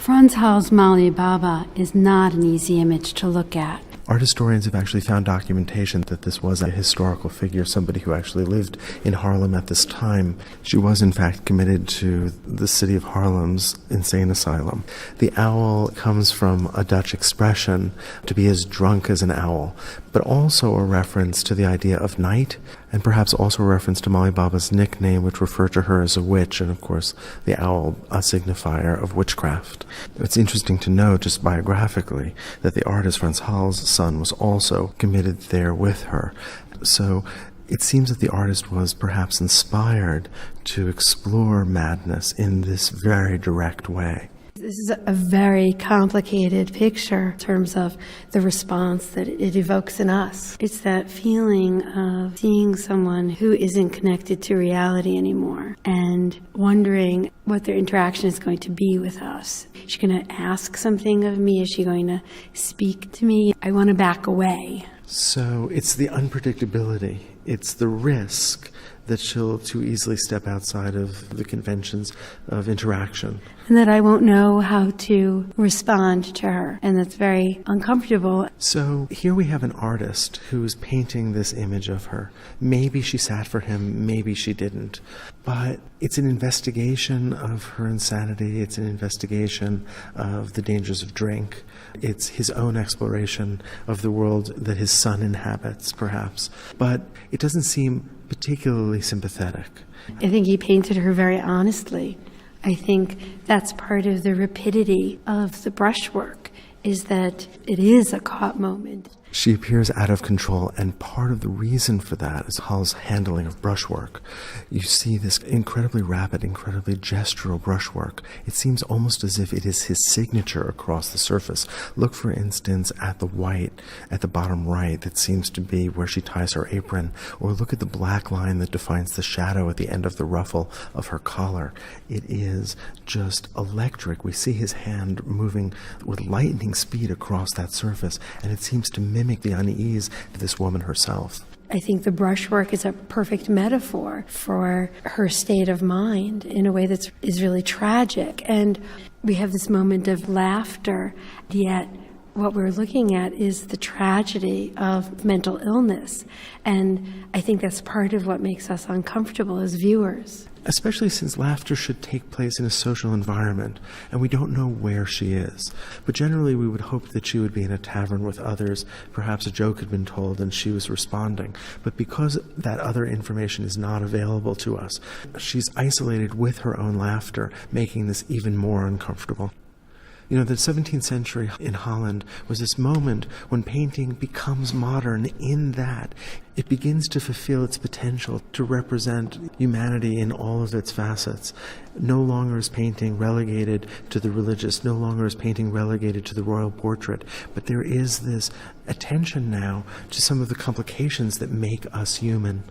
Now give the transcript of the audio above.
Frans Hals' Malle Babbe is not an easy image to look at. Art historians have actually found documentation that this was a historical figure, somebody who actually lived in Haarlem at this time. She was, in fact, committed to the city of Haarlem's insane asylum. The owl comes from a Dutch expression, to be as drunk as an owl, but also a reference to the idea of night, and perhaps also a reference to Malle Babbe's nickname, which referred to her as a witch, and of course the owl a signifier of witchcraft. It's interesting to know, just biographically, that the artist Frans Hals' son was also committed there with her. So it seems that the artist was perhaps inspired to explore madness in this very direct way. This is a very complicated picture in terms of the response that it evokes in us. It's that feeling of seeing someone who isn't connected to reality anymore and wondering what their interaction is going to be with us. Is she going to ask something of me? Is she going to speak to me? I want to back away. So it's the unpredictability, it's the risk that she'll too easily step outside of the conventions of interaction. And that I won't know how to respond to her. And that's very uncomfortable. So here we have an artist who's painting this image of her. Maybe she sat for him, maybe she didn't. But it's an investigation of her insanity. It's an investigation of the dangers of drink. It's his own exploration of the world that his son inhabits, perhaps. But it doesn't seem particularly sympathetic. I think he painted her very honestly. I think that's part of the rapidity of the brushwork, is that it is a caught moment. She appears out of control, and part of the reason for that is Hals' handling of brushwork. You see this incredibly rapid, incredibly gestural brushwork. It seems almost as if it is his signature across the surface. Look, for instance, at the white at the bottom right that seems to be where she ties her apron, or look at the black line that defines the shadow at the end of the ruffle of her collar. It is just electric. We see his hand moving with lightning speed across that surface, and it seems to mimic the unease of this woman herself. I think the brushwork is a perfect metaphor for her state of mind in a way that is really tragic. And we have this moment of laughter, yet what we're looking at is the tragedy of mental illness. And I think that's part of what makes us uncomfortable as viewers. Especially since laughter should take place in a social environment, and we don't know where she is. But generally we would hope that she would be in a tavern with others, perhaps a joke had been told and she was responding. But because that other information is not available to us, she's isolated with her own laughter, making this even more uncomfortable. You know, the 17th century in Holland was this moment when painting becomes modern in that it begins to fulfill its potential to represent humanity in all of its facets. No longer is painting relegated to the religious, no longer is painting relegated to the royal portrait, but there is this attention now to some of the complications that make us human.